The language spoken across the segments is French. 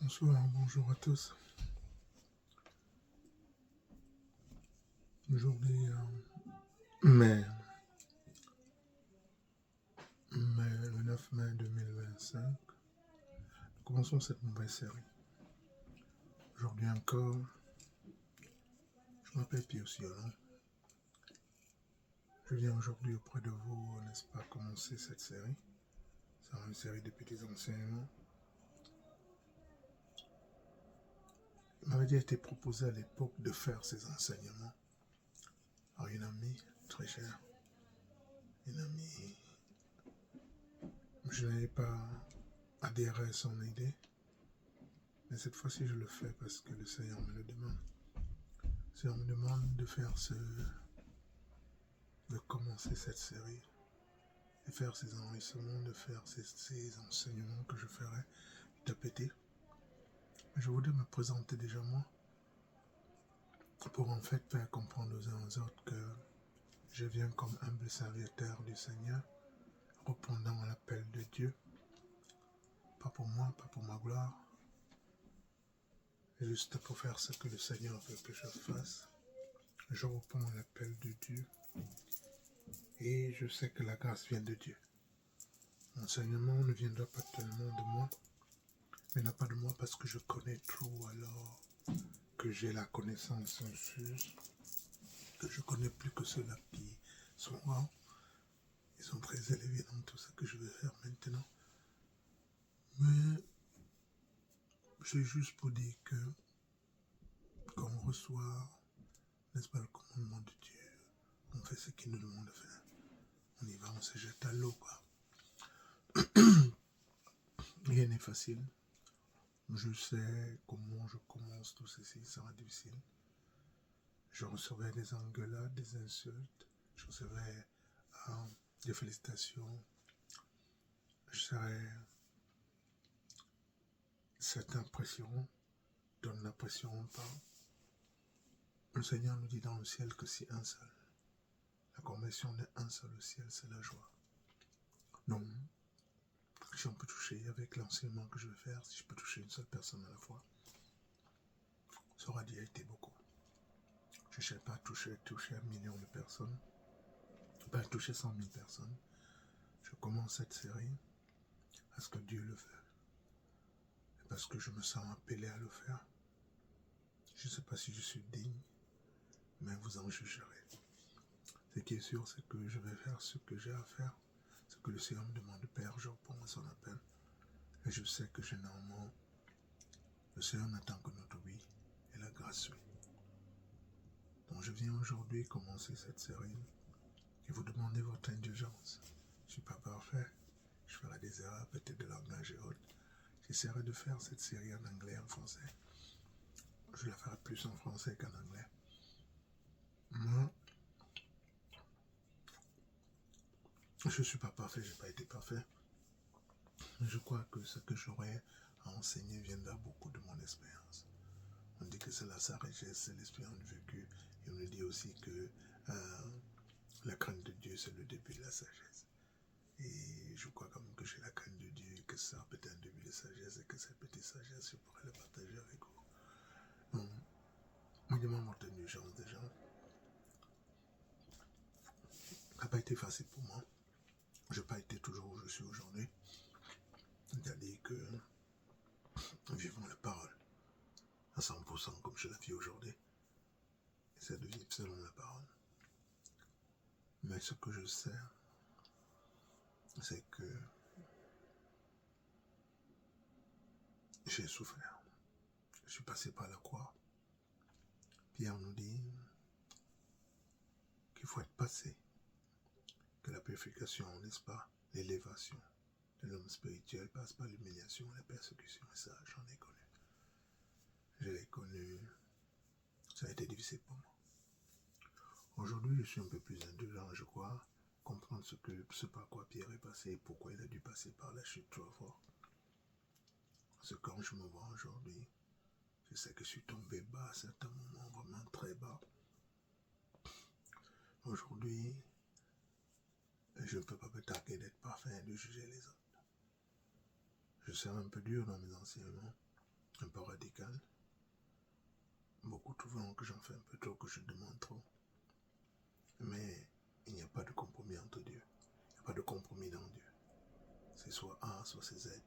Bonsoir, bonjour à tous. Aujourd'hui, le 9 mai 2025, nous commençons cette nouvelle série. Aujourd'hui encore, je m'appelle Pio Siolon. Je viens aujourd'hui auprès de vous, n'est-ce pas, commencer cette série. C'est une série de petits enseignements. Il m'avait déjà été proposé à l'époque de faire ces enseignements par une amie très chère. Une amie, je n'avais pas adhéré à son idée, mais cette fois-ci je le fais parce que le Seigneur me le demande. Le Seigneur me demande de commencer cette série, de faire ces enregistrements, de faire ces enseignements que je ferai petit à petit. Je voudrais me présenter déjà moi, pour en fait faire comprendre aux uns aux autres que je viens comme humble serviteur du Seigneur, répondant à l'appel de Dieu, pas pour moi, pas pour ma gloire, juste pour faire ce que le Seigneur veut que je fasse. Je réponds à l'appel de Dieu et je sais que la grâce vient de Dieu. L'enseignement ne viendra pas tellement de moi, mais n'a pas de moi parce que je connais trop, alors que j'ai la connaissance infuse, que je connais plus que ceux-là qui sont grands. Ils sont très élevés dans tout ce que je vais faire maintenant. Mais c'est juste pour dire que quand on reçoit, n'est-ce pas, le commandement de Dieu, on fait ce qu'il nous demande de faire. On y va, on se jette à l'eau, quoi. Rien n'est facile. Je sais comment je commence tout ceci, ça sera difficile. Je recevrai des engueulades, des insultes, je recevrai des félicitations. Je serai cette impression, donne l'impression pas. Le Seigneur nous dit dans le ciel que c'est un seul. La conversion d'un seul au ciel, c'est la joie. Non, si on peut toucher avec l'enseignement que je vais faire, si je peux toucher une seule personne à la fois, ça aura déjà été beaucoup. Je ne cherche pas à toucher 1 million de personnes, pas à toucher 100 000 personnes. Je commence cette série parce que Dieu le veut. Et parce que je me sens appelé à le faire. Je ne sais pas si je suis digne, mais vous en jugerez. Ce qui est sûr, c'est que je vais faire ce que j'ai à faire, ce que le Seigneur me demande de faire, je réponds à son appel. Et je sais que généralement, le Seigneur n'attend que notre oui et la grâce oui. Donc je viens aujourd'hui commencer cette série et vous demander votre indulgence. Je ne suis pas parfait, je ferai des erreurs, peut-être de langage et autres. J'essaierai de faire cette série en anglais et en français. Je la ferai plus en français qu'en anglais. Moi, je ne suis pas parfait, je n'ai pas été parfait. Mais je crois que ce que j'aurai à enseigner viendra beaucoup de mon expérience. On dit que c'est la sagesse, c'est l'expérience vécue. Et on nous dit aussi que la crainte de Dieu, c'est le début de la sagesse. Et je crois quand même que j'ai la crainte de Dieu et que ça peut être un début de sagesse et que cette petite sagesse, je pourrais la partager avec vous. Donc, moi, je demande votre indulgence déjà. Ça n'a pas été facile pour moi. Je n'ai pas été toujours où je suis aujourd'hui. C'est-à-dire que vivons la parole à 100% comme je la vis aujourd'hui. C'est de vivre selon la parole. Mais ce que je sais, c'est que j'ai souffert. Je suis passé par la croix. Pierre nous dit qu'il faut être passé, que la purification, n'est-ce pas, l'élévation de l'homme spirituel passe par l'humiliation, la persécution, et ça, j'en ai connu. Je l'ai connu, ça a été difficile pour moi. Aujourd'hui, je suis un peu plus indulgent, je crois, comprendre ce par quoi Pierre est passé et pourquoi il a dû passer par la chute trop fort. Parce que quand je me vois aujourd'hui, je sais que je suis tombé bas à certains moments, vraiment très bas. Aujourd'hui, je ne peux pas me targuer d'être parfait et de juger les autres. Je serai un peu dur dans mes enseignements, un peu radical. Beaucoup trouvent que j'en fais un peu trop, que je demande trop. Mais il n'y a pas de compromis entre Dieu. Il n'y a pas de compromis dans Dieu. C'est soit A, soit c'est Z.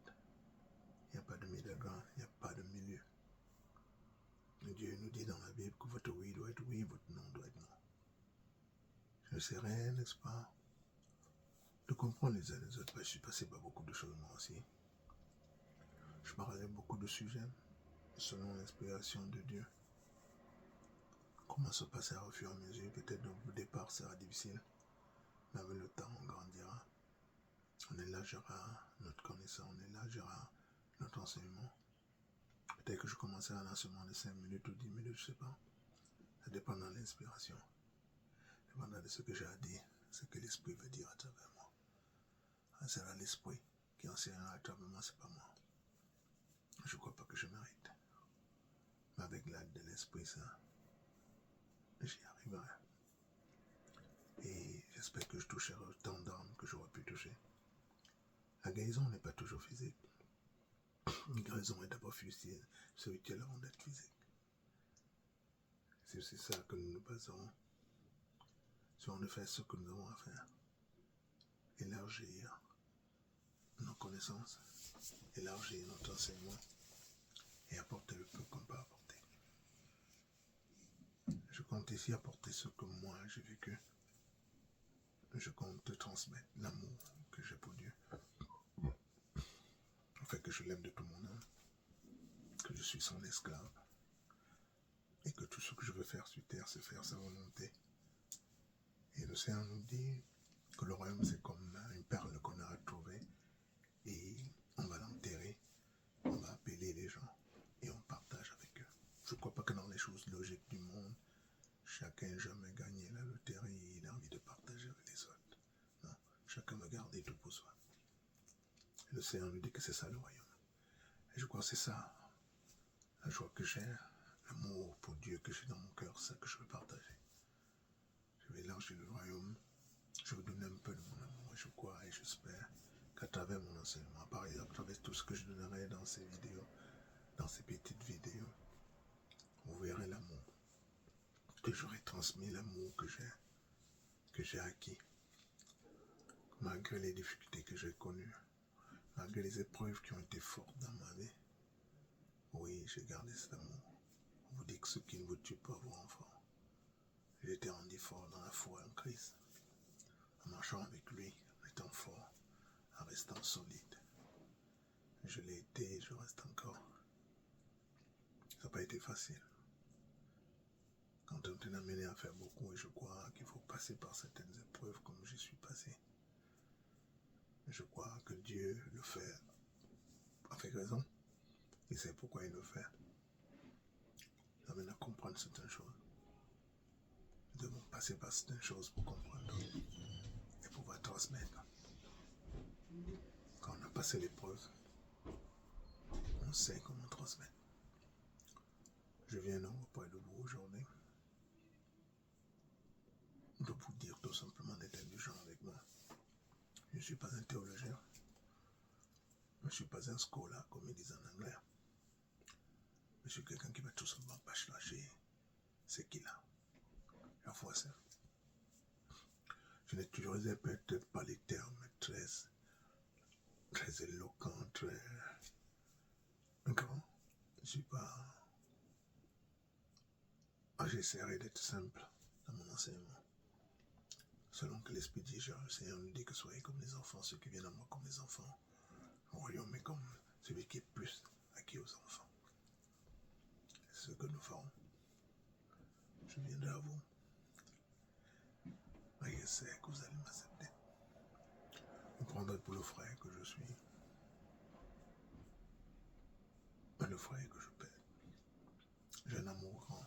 Il n'y a pas de milieu grand, il n'y a pas de milieu. Dieu nous dit dans la Bible que votre oui doit être oui, votre non doit être non. Je sais rien, n'est-ce pas, de comprendre les uns les autres. Je suis passé par beaucoup de choses moi aussi. Je parlais beaucoup de sujets selon l'inspiration de Dieu. Comment se passer au fur et à mesure, peut-être au départ sera difficile, mais avec le temps on grandira, on élargira notre connaissance, on élargira notre enseignement. Peut-être que je commencerai un enseignement de 5 minutes ou 10 minutes, je ne sais pas. Ça dépend de l'inspiration. Ça dépend de ce que j'ai à dire, ce que l'Esprit veut dire à travers moi. Ça sera l'Esprit qui enseignera à travers moi, c'est pas moi. Je ne crois pas que je mérite. Mais avec l'aide de l'Esprit, ça, j'y arriverai. Et j'espère que je toucherai autant d'âmes que j'aurais pu toucher. La guérison n'est pas toujours physique. La guérison est d'abord spirituelle avant d'être physique. C'est aussi ça que nous nous basons. Si on ne fait ce que nous avons à faire, élargir nos connaissances, élargir notre enseignement et apporter le peu qu'on peut apporter. Je compte ici apporter ce que moi j'ai vécu. Je compte te transmettre l'amour que j'ai pour Dieu. Le fait que je l'aime de tout mon âme, que je suis son esclave et que tout ce que je veux faire sur terre, c'est faire sa volonté. Et le Seigneur nous dit que le royaume c'est comme une perle qu'on a trouvée et on va l'enterrer, on va appeler les gens et on partage avec eux. Je ne crois pas que dans les choses logiques du monde, chacun jamais gagné la loterie et il a envie de partager avec les autres. Non, chacun veut garder tout pour soi. Et le Seigneur nous dit que c'est ça le royaume. Et je crois que c'est ça, la joie que j'ai, l'amour pour Dieu que j'ai dans mon cœur, c'est ça que je veux partager. Je vais élargir le royaume, je vais donner un peu de mon amour, et je crois et j'espère qu'à travers mon enseignement, par exemple, à travers tout ce que je donnerai dans ces vidéos, dans ces petites vidéos, vous verrez l'amour, que j'aurai transmis l'amour que j'ai acquis, malgré les difficultés que j'ai connues, malgré les épreuves qui ont été fortes dans ma vie. Oui, j'ai gardé cet amour. On vous dit que ce qui ne vous tue pas vos enfants. J'ai été rendu fort dans la foi en Christ, en marchant avec lui, en étant fort, en restant solide. Je l'ai été et je reste encore. Ça n'a pas été facile. Quand on t'est amené à faire beaucoup, et je crois qu'il faut passer par certaines épreuves comme j'y suis passé. Je crois que Dieu le fait avec raison. Il sait pourquoi il le fait. Ça amène à comprendre certaines choses. Nous devons passer par certaines choses pour comprendre d'autres et pouvoir transmettre. Quand on a passé l'épreuve, on sait comment transmettre. Je viens donc auprès de vous aujourd'hui de vous dire tout simplement d'être indulgent avec moi. Je ne suis pas un théologien. Je ne suis pas un scholar, comme ils disent en anglais. Je suis quelqu'un qui va tout simplement partager ce qu'il a. La foi, c'est. Je n'utiliserai peut-être pas les termes très éloquents, très grands. Je ne suis pas. J'essaierai d'être simple dans mon enseignement. Selon que l'Esprit dit, le Seigneur nous dit que soyez comme les enfants, ceux qui viennent à moi comme les enfants. Le royaume est comme celui qui est plus acquis aux enfants. C'est ce que nous ferons. Je viendrai à vous. Mais je sais que vous allez m'accepter. Vous prendrez pour le frère que je suis. Mais le frère que je paie. J'ai un amour grand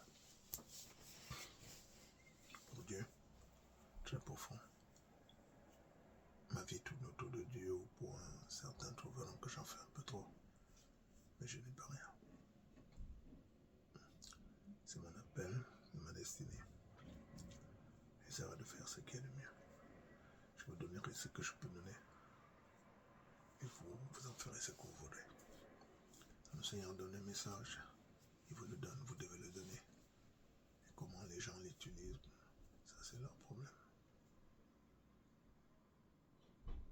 pour Dieu, très profond. Ma vie tourne autour de Dieu au point certains trouveront que j'en fais un peu trop. Mais je n'ai pas rien. C'est mon appel, c'est ma destinée. J'essaierai de faire ce qui est le mieux. Je vous donnerai ce que je peux donner. Et vous en ferez ce que vous voudrez. le Seigneur donne un message, il vous le donne, vous devez le donner. Et comment les gens l'utilisent, ça c'est leur problème.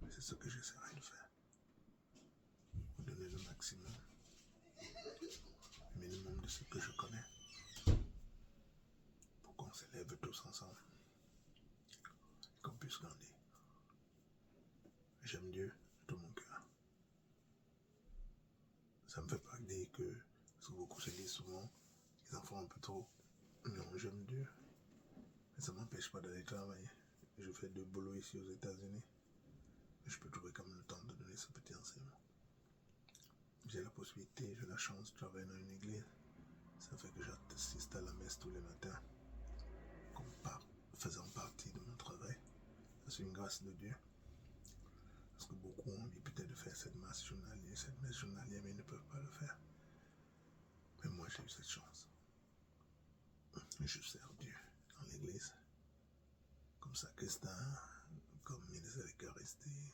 Mais c'est ce que j'essaierai de faire. Vous donner le maximum, le minimum de ce que je connais, pour qu'on s'élève tous ensemble, qu'on puisse grandir. J'aime Dieu de tout mon cœur. Ça me fait pas dire que, parce que beaucoup se disent souvent, les enfants un peu trop. Non, j'aime Dieu. Mais ça ne m'empêche pas d'aller travailler. Je fais de boulot ici aux États-Unis. Mais je peux trouver quand même le temps de donner ce petit enseignement. J'ai la possibilité, j'ai la chance de travailler dans une église. Ça fait que j'assiste à la messe tous les matins, comme faisant partie de mon travail. C'est une grâce de Dieu. Parce que beaucoup ont envie peut-être de faire cette messe journalière, mais ils ne peuvent pas le faire. Mais moi, j'ai eu cette chance. Je sers Dieu dans l'église, comme sacristain, comme ministre de l'Eucharistie,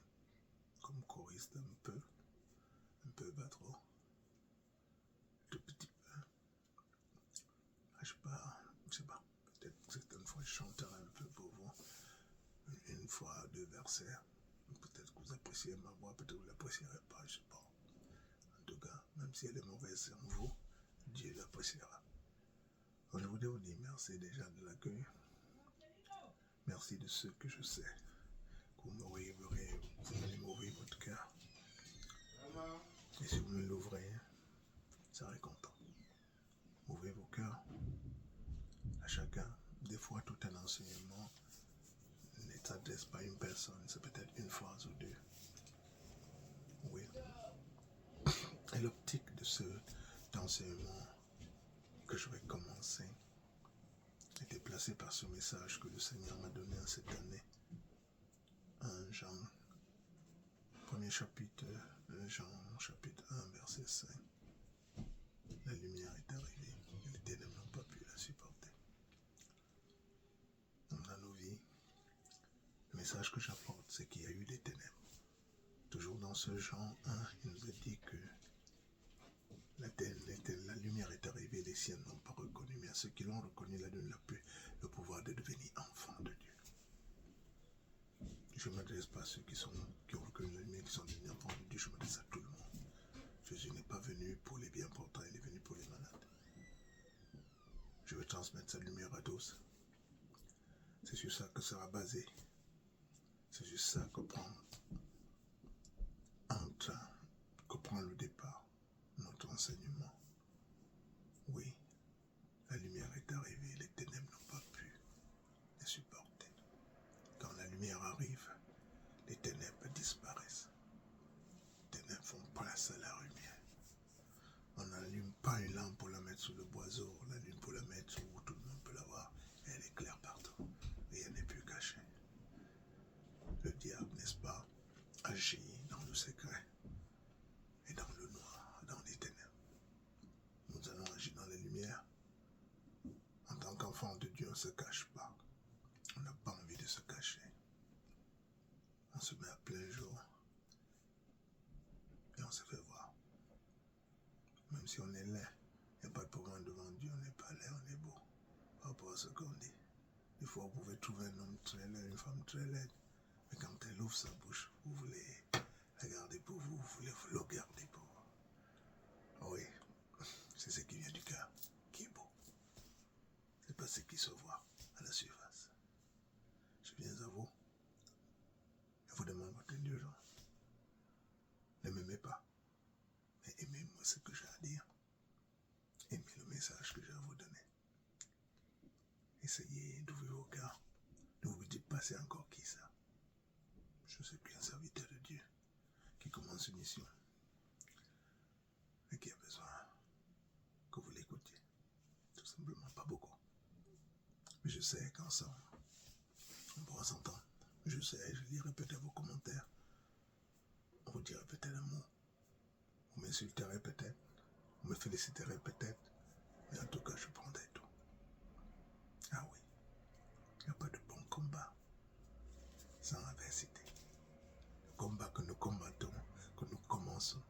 comme choriste un peu pas trop, tout petit peu. Je sais pas, peut-être certaines fois je chanterai un peu pour vous, une fois, 2 versets. Peut-être que vous appréciez ma voix, peut-être que vous ne l'apprécierez pas, je sais pas. En tout cas, même si elle est mauvaise en vous, Dieu l'appréciera. Donc, je voudrais vous dire merci déjà de l'accueil. Merci de ce que je sais. Que vous allez m'ouvrir votre cœur. Et si vous me l'ouvrez, je serai content. Ouvrez vos cœurs à chacun. Des fois, tout un enseignement ne s'adresse pas à une personne, c'est peut-être une phrase ou deux. Oui. Et l'optique de cet enseignement que je vais commencer était placée par ce message que le Seigneur m'a donné en cette année. 1 Jean, premier chapitre, Jean chapitre 1, verset 5. La lumière est arrivée et les ténèbres n'ont pas pu la supporter. Dans nos vies, le message que j'apporte, c'est qu'il y a eu des ténèbres. Toujours dans ce Jean 1, il nous a dit que la lumière est arrivée, les siens n'ont pas reconnu, mais à ceux qui l'ont reconnu, la donne le pouvoir de devenir enfants de Dieu. Je ne m'adresse pas à ceux qui ont reconnu la lumière, qui sont devenus enfants de Dieu, je m'adresse à tout le monde. Jésus n'est pas venu pour les bien portants, il est venu pour les malades. Je veux transmettre cette lumière à tous. C'est sur ça que ça va baser. C'est sur ça que prend le départ, notre enseignement. Oui, la lumière est arrivée, les ténèbres n'ont pas pu les supporter. Quand la lumière arrive, les ténèbres disparaissent. Les ténèbres font place à la lumière. On n'allume pas une lampe pour la mettre sous le boiseau, on l'allume pour la mettre où tout le monde peut la voir. Et elle éclaire partout. Rien n'est plus caché. Le diable, n'est-ce pas, agit dans le secret et dans le noir, dans les ténèbres. Nous allons agir dans les lumières. En tant qu'enfant de Dieu, on ne se cache pas. On n'a pas envie de se cacher. On se met à plein jour et on se fait voir. Même si on est laid, il n'y a pas de problème devant Dieu, on n'est pas laid, on est beau. Par rapport à ce qu'on dit. Des fois, vous pouvez trouver un homme très laid, une femme très laide. Mais quand elle ouvre sa bouche, vous voulez la garder pour vous, vous voulez le garder pour vous. Oui, c'est ce qui vient du cœur qui est beau. C'est pas ce qui se voit à la surface. Je viens à vous. Je vous demande votre indulgence. Ne m'aimez pas, mais aimez-moi ce que j'ai à dire. Aimez le message que j'ai à vous donner. Essayez d'ouvrir vos cœurs. Ne vous dites pas c'est encore qui ça. Je suis qu'un serviteur de Dieu qui commence une mission et qui a besoin que vous l'écoutiez. Tout simplement, pas beaucoup. Mais je sais qu'ensemble, on pourra s'entendre. Je sais, je lirai peut-être vos commentaires. On vous dira peut-être un mot. Vous m'insulterez peut-être. Vous me féliciterez peut-être. Mais en tout cas, je prendrai tout. Ah oui, il n'y a pas de bon combat sans adversité. Le combat que nous combattons, que nous commençons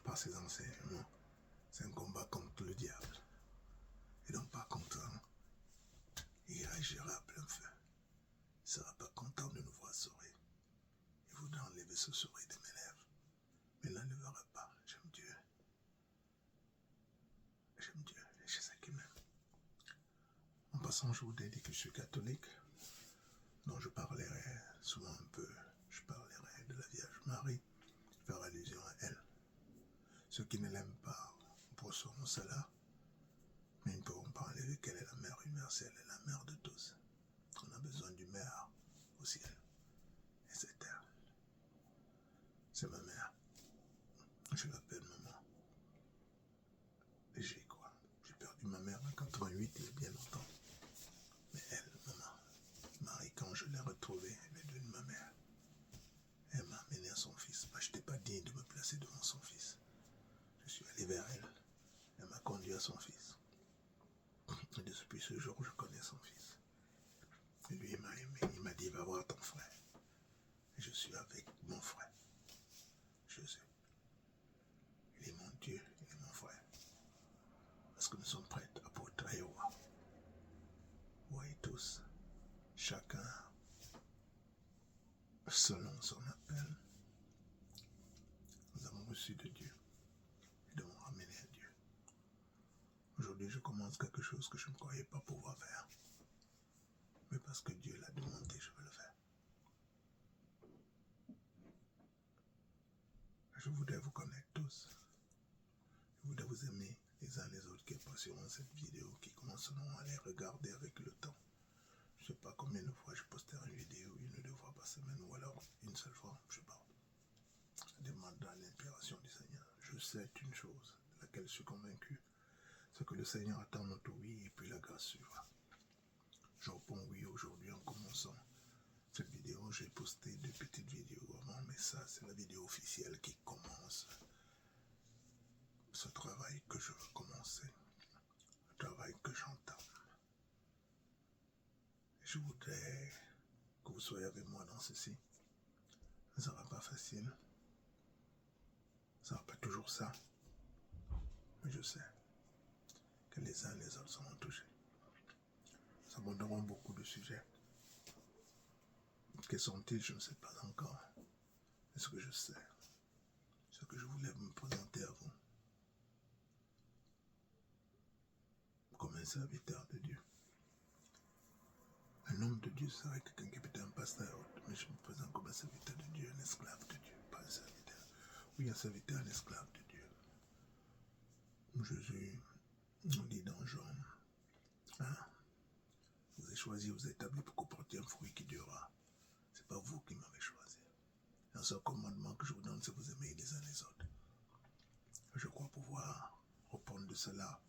par ces enseignements, C'est un combat contre le diable. Et donc par contre, il réagira à plein feu. Il ne sera pas content de nous voir sourire. Il voudra enlever ce sourire de mes lèvres. Mais il n'enlèvera pas. J'aime Dieu. J'aime Dieu. Et je sais qu'il m'aime. En passant, je voudrais dire que je suis catholique. Donc je parlerai souvent un peu. Je parlerai de la Vierge Marie. Je ferai allusion à elle. Ceux qui ne l'aiment pas poursuivront cela. Mais ils ne pourront pas enlever qu'elle est la mère universelle et la mère de tous. On a besoin du Mère au ciel. Et c'est elle. C'est ma mère. Je l'appelle maman. Et j'y crois. J'ai perdu ma mère en 88 il y a bien longtemps. Mais elle, maman, Marie, quand je l'ai retrouvée, elle est devenue ma mère. Elle m'a amené à son fils. Moi, je n'étais pas digne de me placer devant son fils. Je suis allé vers elle. Elle m'a conduit à son fils. Et depuis ce jour, je connais son fils. Et lui, il m'a aimé. Il m'a dit, va voir ton frère. Et je suis avec mon frère. Jésus. Il est mon Dieu, il est mon frère. Parce que nous sommes prêts à porter roi. Voyez tous, chacun selon son appel. Nous avons reçu de Dieu et devons ramener à Dieu. Aujourd'hui, je commence quelque chose que je ne croyais pas pouvoir faire. Mais parce que Dieu l'a demandé, je vais le faire. Je voudrais vous connaître tous. Je voudrais vous aimer les uns les autres qui apprécieront cette vidéo, qui commenceront à les regarder avec le temps. Je ne sais pas combien de fois je posterai une vidéo, 1 ou 2 fois par semaine, ou alors une seule fois, je ne sais pas. Ça demande l'inspiration du Seigneur. Je sais une chose de laquelle je suis convaincu, c'est que le Seigneur attend notre oui et puis la grâce suivra. Je réponds oui aujourd'hui en commençant cette vidéo. J'ai posté 2 petites vidéos avant, mais ça c'est la vidéo officielle qui commence ce travail que je veux commencer, le travail que j'entame. Je voudrais que vous soyez avec moi dans ceci. Ça ne sera pas facile. Ça ne sera pas toujours ça. Mais je sais que les uns et les autres seront touchés. Nous aborderons beaucoup de sujets. Quels sont-ils? Je ne sais pas encore. Mais ce que je sais, ce que je voulais me présenter à vous, comme un serviteur de Dieu. Un homme de Dieu serait quelqu'un qui peut être un pasteur, mais je me présente comme un serviteur de Dieu, un esclave de Dieu, pas un serviteur. Oui, un serviteur, un esclave de Dieu. Jésus nous dit dans Jean, vous avez choisi, vous avez établi pour que vous portiez un fruit qui durera. Ce n'est pas vous qui m'avez choisi. Un seul commandement que je vous donne, c'est vous aimer les uns les autres. Je crois pouvoir reprendre de cela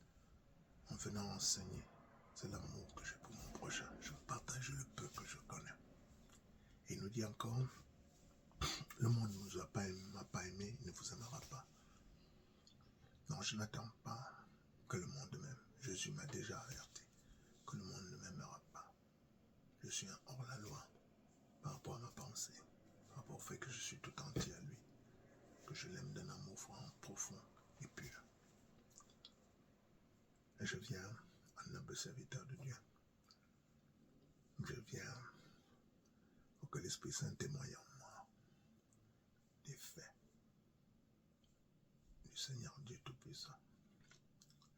en venant enseigner. C'est l'amour que j'ai pour mon prochain. Je partage le peu que je connais. Et il nous dit encore, le monde ne vous a pas aimé, il ne vous aimera pas. Non, je n'attends pas que le monde m'aime. Jésus m'a déjà averti que le monde ne m'aimera pas. Je suis un hors-la-loi par rapport à ma pensée, par rapport au fait que je suis tout entier à lui, que je l'aime d'un amour franc, profond et pur. Et je viens en humble serviteur de Dieu. Je viens pour que l'Esprit Saint témoigne en moi des faits du Seigneur Dieu Tout-Puissant.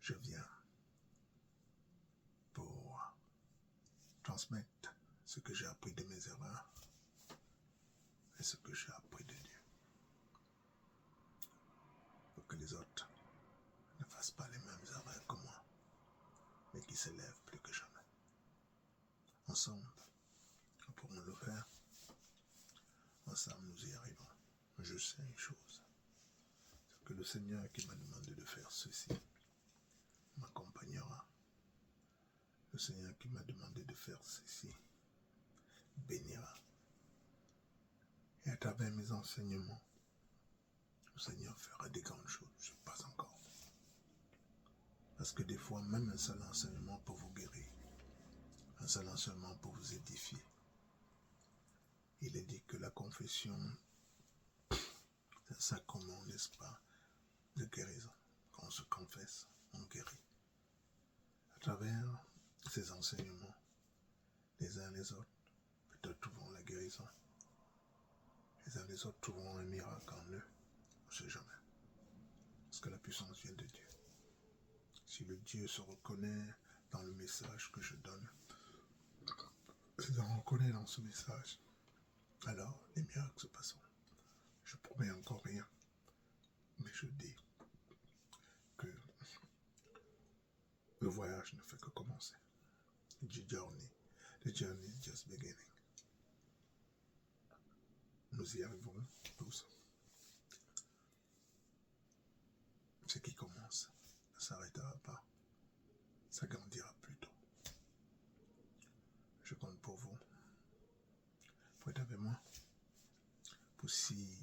Je viens pour transmettre ce que j'ai appris de mes erreurs et ce que j'ai appris de Dieu. Pour que les autres ne fassent pas les mêmes erreurs que moi, mais qui s'élèvent plus que jamais. Ensemble, nous pourrons le faire. Ensemble, nous y arrivons. Je sais une chose, c'est que le Seigneur qui m'a demandé de faire ceci m'accompagnera. Le Seigneur qui m'a demandé de faire ceci bénira. Et à travers mes enseignements, le Seigneur fera des grandes choses. Je ne sais pas encore. Parce que des fois, même un seul enseignement peut vous guérir. Un seul enseignement peut vous édifier. Il est dit que la confession, c'est un sacrement, n'est-ce pas, de guérison. quand on se confesse, on guérit. À travers ces enseignements, les uns les autres, peut-être trouveront la guérison. Les uns les autres trouveront un miracle en eux. On ne sait jamais. Parce que la puissance vient de Dieu. Si le Dieu se reconnaît dans le message que je donne, se reconnaît dans ce message, alors les miracles se passeront. Je promets encore rien, mais je dis que le voyage ne fait que commencer. The journey is just beginning. Nous y arriverons tous. Ce qui commence ne s'arrêtera pas, ça grandira plutôt. Je compte pour vous, pour être avec moi, pour si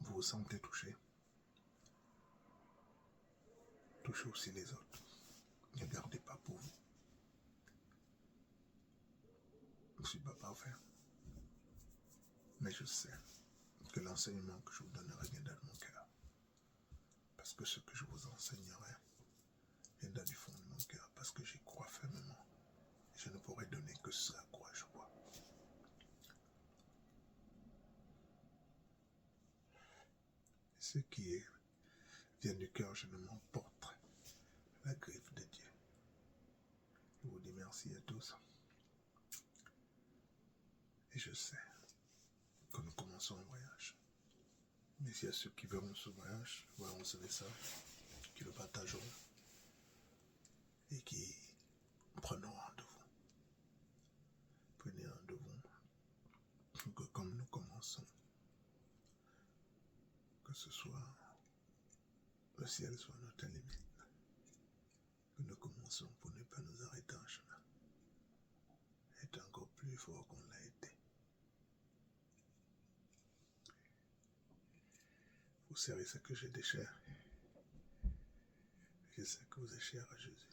vous vous sentez touché, touchez aussi les autres. Ne gardez pas pour vous. Je ne suis pas parfait, mais je sais que l'enseignement que je vous donnerai vient dans mon cœur. Parce que ce que je vous enseignerai vient du fond de mon cœur, parce que j'y crois fermement. Et je ne pourrai donner que ce à quoi je crois. Ce qui vient du cœur, je ne m'emporterai la griffe de Dieu. Je vous dis merci à tous. Et je sais que nous commençons un voyage. Mais s'il y a ceux qui verront ce voyage, verront ce message, qui le partageront et qui prendront rendez-vous. Prenez rendez-vous pour que comme nous commençons, que ce soit le ciel soit notre limite. Que nous commençons pour ne pas nous arrêter en chemin. Être encore plus fort qu'on l'a été. Vous savez ce que j'ai de cher. Je sais que vous êtes cher à Jésus.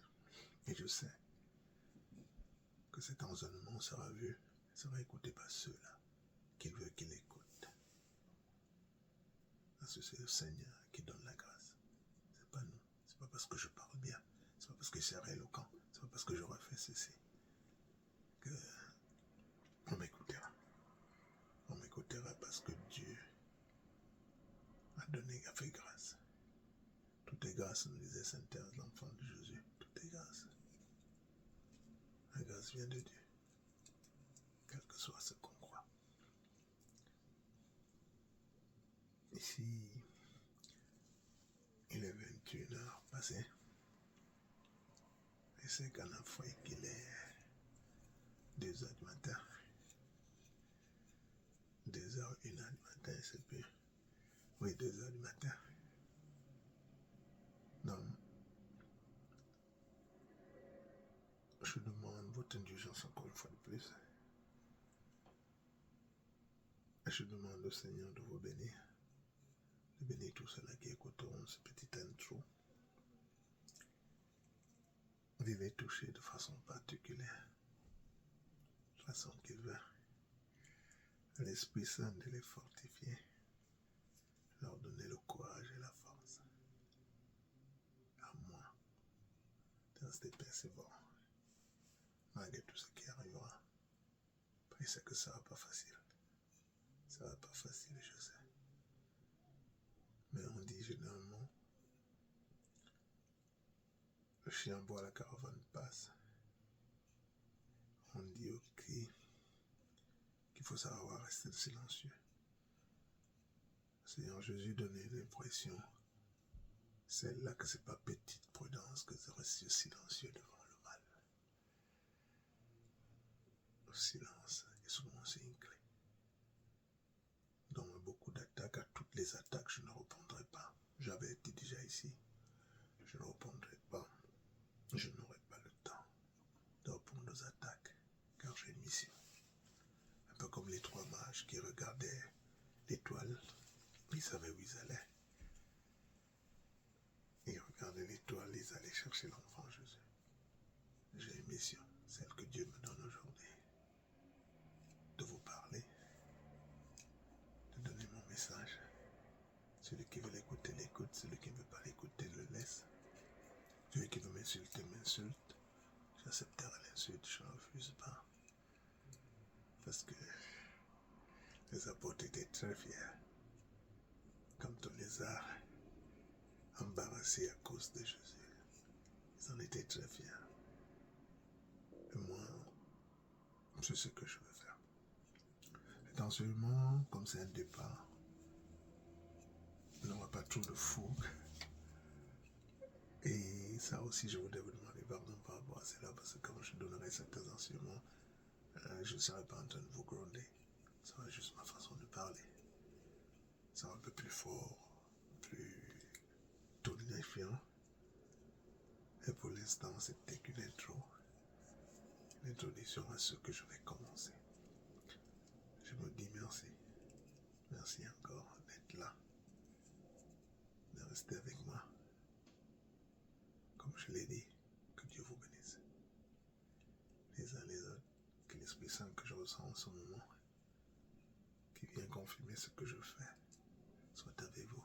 Et je sais que cet enseignement sera vu, sera écouté par ceux-là qu'il veut qu'il écoute. Parce que c'est le Seigneur qui donne la grâce. C'est pas nous. C'est pas parce que je parle bien. C'est pas parce que je serai éloquent. C'est pas parce que j'aurai fait ceci que on m'écoutera. On m'écoutera parce que Dieu a fait grâce. Tout est grâce, nous disait Saint Thérèse, l'enfant de Jésus. Tout est grâce. La grâce vient de Dieu. Quel que soit ce qu'on croit. Ici, il est 21h passé. Et c'est qu'en Afrique, il est 2h du matin. 2h, 1h du matin, c'est plus. Oui, 2h du matin. Donc, je demande votre indulgence encore une fois de plus. Et je demande au Seigneur de vous bénir. De bénir tous ceux-là qui écouteront ce petit intro. Vivez touchés de façon particulière. De façon qu'il veut. L'Esprit Saint de les fortifier. Leur donner le courage et la force. À moi. De rester persévérant. Malgré tout ce qui arrivera. Je sais que ça ne va pas facile. Ça ne va pas facile, je sais. Mais on dit généralement, le chien boit, la caravane passe. On dit au cri qu'il faut savoir rester silencieux. Seigneur Jésus donnait l'impression, celle-là que c'est pas petite prudence que de rester silencieux devant le mal. Le silence est souvent aussi une clé. Dans beaucoup d'attaques, à toutes les attaques, je ne répondrai pas. J'avais été déjà ici. Je ne répondrai pas. Je n'aurai pas le temps de répondre aux attaques, car j'ai une mission. Un peu comme les 3 mages qui regardaient l'étoile, ils savaient où ils allaient. Ils regardaient l'étoile, ils allaient chercher l'enfant Jésus. J'ai une mission, celle que Dieu me donne aujourd'hui, de vous parler, de donner mon message. Celui qui veut l'écouter, l'écoute. Celui qui ne veut pas l'écouter, Celui qui veut m'insulter, m'insulte. J'accepterai l'insulte, je ne refuse pas. Parce que les apôtres étaient très fiers. Quand on les a embarrassés à cause de Jésus, ils en étaient très fiers. Et moi, c'est ce que je veux faire. Attention, comme c'est un départ, il n'y aura pas trop de fougue. Et ça aussi, je voudrais vous demander pardon par rapport à cela, parce que quand je donnerai certains enseignements, je ne serai pas en train de vous gronder. Ça sera juste ma façon de parler. Ça sera un peu plus fort, plus tonifiant. Et pour l'instant, c'était qu'une intro. Une introduction à ce que je vais commencer. Je me dis merci. Merci encore d'être là, de rester avec moi. Comme je l'ai dit, que Dieu vous bénisse. Les uns les autres, que l'Esprit Saint que je ressens en ce moment, qui vient confirmer ce que je fais, soit avec vous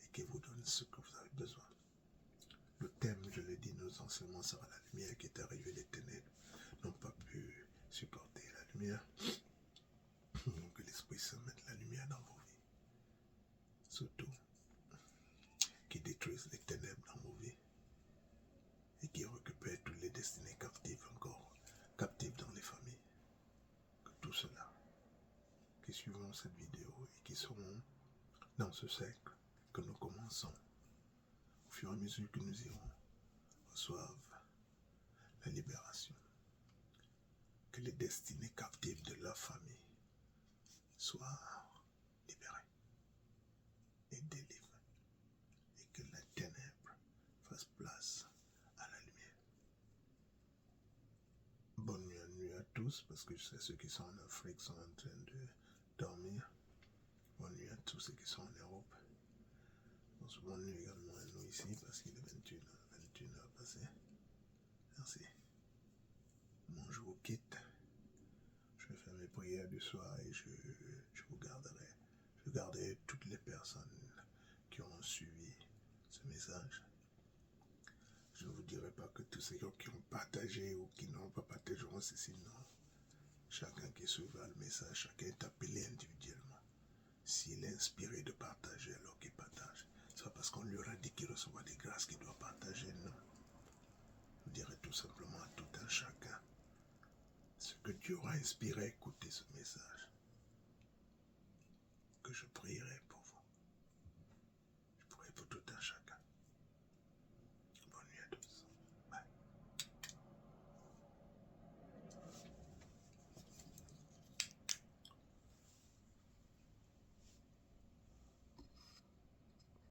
et qui vous donne ce que vous avez besoin. Le thème, je l'ai dit, nos enseignements sera la lumière qui est arrivée des ténèbres, n'ont pas pu supporter la lumière. Donc que l'Esprit Saint mette la lumière dans vos vies. Surtout, qui détruise les ténèbres dans vos vies et qui récupère toutes les destinées captives encore, captives dans les familles. Que tout cela, qui suivront cette vidéo et qui seront dans ce cercle que nous commençons, au fur et à mesure que nous irons, reçoivent la libération. Que les destinées captives de leur famille soient libérées et délivrées. Et que la ténèbre fasse place à la lumière. Bonne nuit à tous, parce que je sais ceux qui sont en Afrique sont en train de dormir. Bonne nuit à tous ceux qui sont en Europe. Bonne nuit également à nous ici, parce qu'il est 21h passé. Merci. Bon, je vous quitte. Je vais faire mes prières du soir et je vous garderai. Je garderai toutes les personnes qui ont suivi ce message. Je ne vous dirai pas que tous ceux qui ont partagé ou qui n'ont pas partagé auront ceci, non. Chacun qui suivra le message, chacun est appelé individuellement. S'il est inspiré de partager, alors qu'il partage. Ce n'est pas parce qu'on lui aura dit qu'il recevra des grâces qu'il doit partager, non. Je dirai tout simplement à tout un chacun ce que Dieu aura inspiré à écouter ce message. Que je prierai